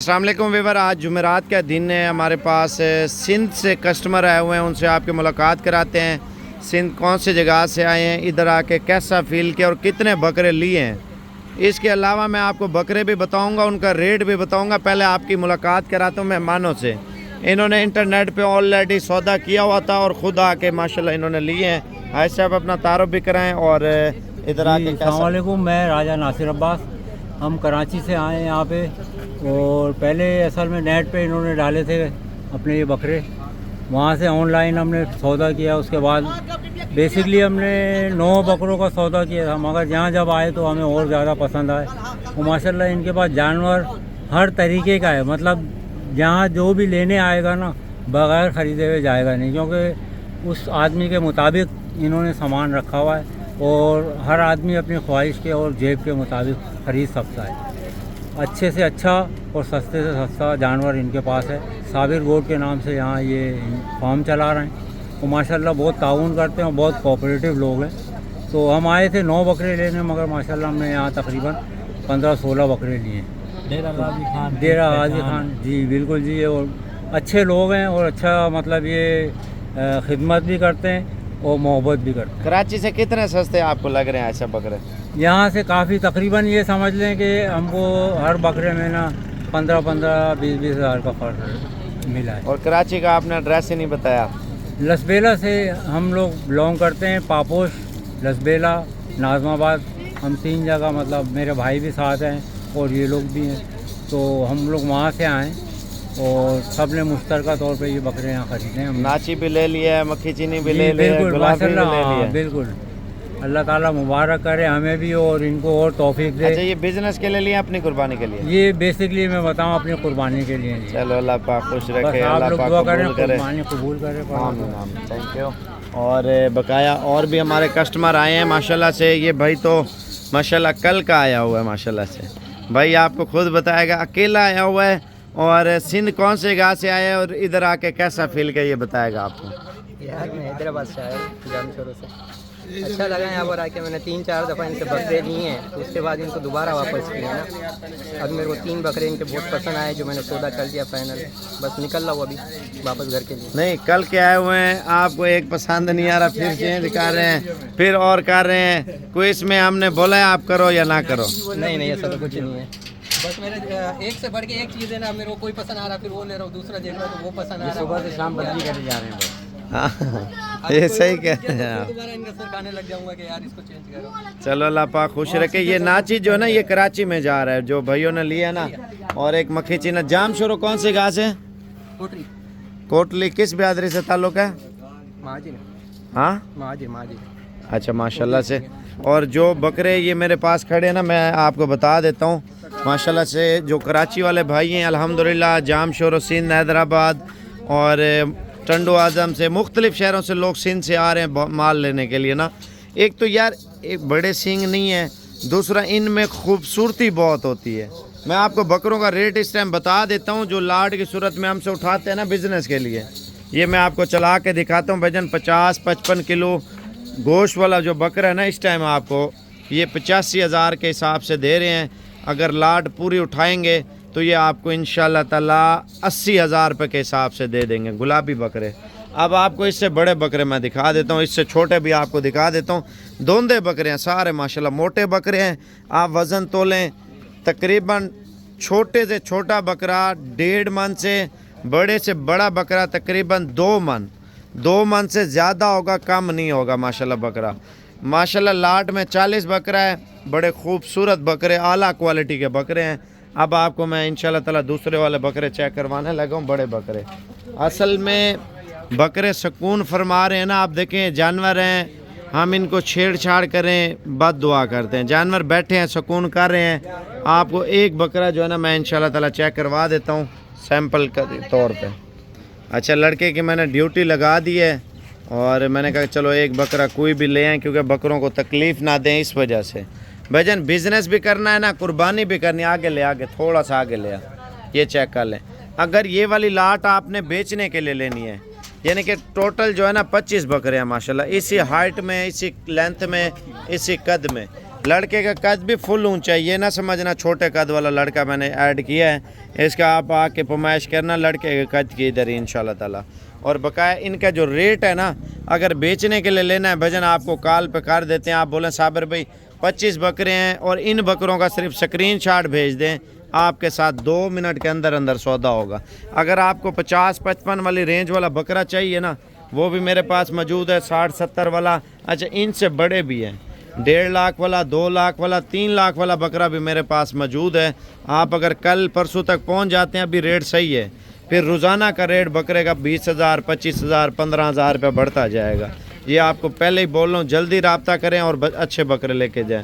अस्सलाम वालेकुम वीवर। आज जुमेरात का दिन है। हमारे पास सिंध से कस्टमर आए हुए हैं, उनसे आपकी मुलाकात कराते हैं। सिंध कौन सी जगह से आए हैं, इधर आके कैसा फ़ील किया और कितने बकरे लिए हैं। इसके अलावा मैं आपको बकरे भी बताऊंगा, उनका रेट भी बताऊंगा। पहले आपकी मुलाकात कराता हूँ मेहमानों से। इन्होंने इंटरनेट पे ऑलरेडी सौदा किया हुआ था और ख़ुद आके माशाल्लाह इन्होंने लिए हैं। हाय साहब, अपना तारुफ भी कराएँ और इधर आके। अस्सलाम वालेकुम, मैं राजा नासिर अब्बास। हम कराची से आए हैं यहाँ पे, और पहले असल में नेट पे इन्होंने डाले थे अपने ये बकरे। वहाँ से ऑनलाइन हमने सौदा किया। उसके बाद बेसिकली हमने 9 बकरों का सौदा किया था, मगर यहाँ जब आए तो हमें और ज़्यादा पसंद आए। और माशाल्लाह इनके पास जानवर हर तरीके का है, मतलब जहाँ जो भी लेने आएगा ना, बग़ैर ख़रीदे हुए जाएगा नहीं, क्योंकि उस आदमी के मुताबिक इन्होंने सामान रखा हुआ है और हर आदमी अपनी ख्वाहिश के और जेब के मुताबिक ख़रीद सकता है। अच्छे से अच्छा और सस्ते से सस्ता जानवर इनके पास है। साबिर गोट के नाम से यहाँ ये फार्म चला रहे हैं और माशाल्लाह बहुत ताउन करते हैं और बहुत कोऑपरेटिव लोग हैं। तो हम आए थे 9 बकरे लेने, मगर माशाल्लाह हमने यहाँ तकरीबन 15-16 बकरे लिए हैं। डेरा हाजी खान जी, बिल्कुल जी। और अच्छे लोग हैं और अच्छा मतलब ये खिदमत भी करते हैं और मोहब्बत भी करते हैं। कराची से कितने सस्ते आपको लग रहे हैं ऐसे बकरे? यहाँ से काफ़ी, तकरीबन ये समझ लें कि हमको हर बकरे में ना 15-20 हज़ार का फ़र्क मिला है। और कराची का आपने एड्रेस ही नहीं बताया। लसबेला से हम लोग बिलोंग करते हैं, पापोश, लसबेला, नाज़माबाद। हम 3 जगह, मतलब मेरे भाई भी साथ हैं और ये लोग भी हैं, तो हम लोग वहाँ से आए और सब ने मुश्तरका तौर पे ये बकरे यहाँ ख़रीदे हैं। नाची भी ले लिया है, मक्खी चीनी भी ले लिया है, बिल्कुल गुलाबी भी ले माशाल्लाह, लिया है। बिल्कुल। अल्लाह ताला मुबारक करे हमें भी और इनको और तौफीक दे। अच्छा, ये बिजनेस के लिए लिया, अपनी कुर्बानी के लिए? ये बेसिकली मैं बताऊँ अपनी कुर्बानी के लिए। चलो, अल्लाह पाक खुश बस रखे, आप अल्लाह लोग पाक दुआ करें, कबूल करे। कुर्बानी कबूल करे। Thank you. और बकाया और भी हमारे कस्टमर आए हैं माशाल्लाह से। ये भाई तो माशाल्लाह कल का आया हुआ है माशाल्लाह से। भाई आपको खुद बताएगा, अकेला आया हुआ है और सिंध कौन से गाँव से आया है और इधर आके कैसा फील किया ये बताएगा आपको। यार मैं हैदराबाद से आया हूँ, जामशोरों से। अच्छा लगा यहाँ पर आके। मैंने 3-4 दफ़ा इनसे बकरे लिए हैं, तो उसके बाद इनको दोबारा वापस किया ना। अब मेरे को 3 बकरे इनके बहुत पसंद आए, जो मैंने सौदा कर दिया फाइनल। बस निकल रहा हूँ अभी वापस घर के लिए। नहीं, कल के आए हुए हैं, आपको एक पसंद नहीं आ रहा, फिर चेंज कर रहे हैं, फिर और कर रहे हैं। कोई इसमें हमने बोला है आप करो या ना करो? नहीं, ऐसा तो कुछ नहीं है। बस मेरे एक से बढ़ के एक चीज़ है ना, मेरे को कोई पसंद आ रहा फिर वो ले रहा हूँ, दूसरा देख रहा हूँ तो वो पसंद आ रहा है। सुबह से शाम बदली करने जा रहे हैं बस। हाँ, ये सही कह रहे हैं आप। दोबारा इनका सर खाने लग जाऊंगा कि यार इसको चेंज करो। चलो, अल्लाह पाक खुश रखे। ये नाची जो है ना, ये कराची में जा रहा है, जो भाइयों ने लिया ना। और एक मक्खी चीना जाम शुरू कौन सी घास है? कोटली। कोटली किस बिरादरी से ताल्लुक है? महाजी। हाँ, महाजी। अच्छा, माशाल्लाह से। और जो बकरे ये मेरे पास खड़े हैं ना, मैं आपको बता देता हूँ माशाल्लाह से। जो कराची वाले भाई हैं अल्हम्दुलिल्लाह, जाम शोर, सिंध, हैदराबाद और टंडो आज़म से, मुख्तलिफ़ शहरों से लोग सिंध से आ रहे हैं माल लेने के लिए ना। एक तो यार एक बड़े सींग नहीं है, दूसरा इनमें खूबसूरती बहुत होती है। मैं आपको बकरों का रेट इस टाइम बता देता हूँ, जो लाट की सूरत में हमसे उठाते हैं ना बिज़नेस के लिए। ये मैं आपको चला के दिखाता हूँ। वजन 50-55 किलो गोश्त वाला जो बकरा है ना, इस टाइम आपको ये 85 हज़ार के हिसाब से दे रहे हैं। अगर लाट पूरी उठाएंगे तो ये आपको इंशाल्लाह ताला 80 हज़ार रुपये के हिसाब से दे देंगे, गुलाबी बकरे। अब आपको इससे बड़े बकरे मैं दिखा देता हूँ, इससे छोटे भी आपको दिखा देता हूँ। दोंदे बकरे हैं सारे माशाल्लाह, मोटे बकरे हैं। आप वज़न तोलें, तकरीबन छोटे से छोटा बकरा 1.5 मन से बड़े से बड़ा बकरा तकरीबन 2 मन। 2 मन से ज़्यादा होगा, कम नहीं होगा माशाल्लाह बकरा। माशाल्लाह लाट में 40 बकरा है। बड़े खूबसूरत बकरे, आला क्वालिटी के बकरे हैं। अब आपको मैं इंशाल्लाह ताला दूसरे वाले बकरे चेक करवाने लगा हूँ, बड़े बकरे। असल में बकरे सुकून फरमा रहे हैं ना। आप देखें, जानवर हैं, हम इनको छेड़छाड़ करें बद दुआ करते हैं। जानवर बैठे हैं, सुकून कर रहे हैं। आपको एक बकरा जो है ना, मैं इंशाल्लाह ताला चेक करवा देता हूँ सैंपल के तौर पे। अच्छा, लड़के की मैंने ड्यूटी लगा दी है और मैंने कहा चलो एक बकरा कोई भी ले आएँ, क्योंकि बकरों को तकलीफ़ ना दें, इस वजह से। भजन बिज़नेस भी करना है ना, कुर्बानी भी करनी। आगे ले, आगे थोड़ा सा आगे ले आ, ये चेक कर लें। अगर ये वाली लाट आपने बेचने के लिए लेनी है, यानी कि टोटल जो है ना 25 बकरे हैं माशाल्लाह, इसी हाइट में, इसी लेंथ में, इसी कद में। लड़के का कद भी फुल ऊंचा है, ये ना समझना छोटे कद वाला लड़का मैंने ऐड किया है। इसका आप आके फरमाइश करना लड़के के कद की इधर ही इंशाल्लाह ताला। और बकाया इनका जो रेट है ना, अगर बेचने के लिए लेना है भजन आपको कॉल पे कर देते हैं। आप बोलें साबिर भाई 25 बकरे हैं और इन बकरों का सिर्फ स्क्रीनशॉट भेज दें, आपके साथ 2 मिनट के अंदर अंदर सौदा होगा। अगर आपको 50-55 वाली रेंज वाला बकरा चाहिए ना, वो भी मेरे पास मौजूद है। 60-70 वाला, अच्छा इनसे बड़े भी हैं, 1.5 लाख वाला, 2 लाख वाला, 3 लाख वाला बकरा भी मेरे पास मौजूद है। आप अगर कल परसों तक पहुंच जाते हैं, अभी रेट सही है, फिर रोज़ाना का रेट बकरे का 20,000, 25,000, 15,000 रुपये बढ़ता जाएगा। ये आपको पहले ही बोल रहा हूँ, जल्दी रब्ता करें और अच्छे बकरे लेके जाएं।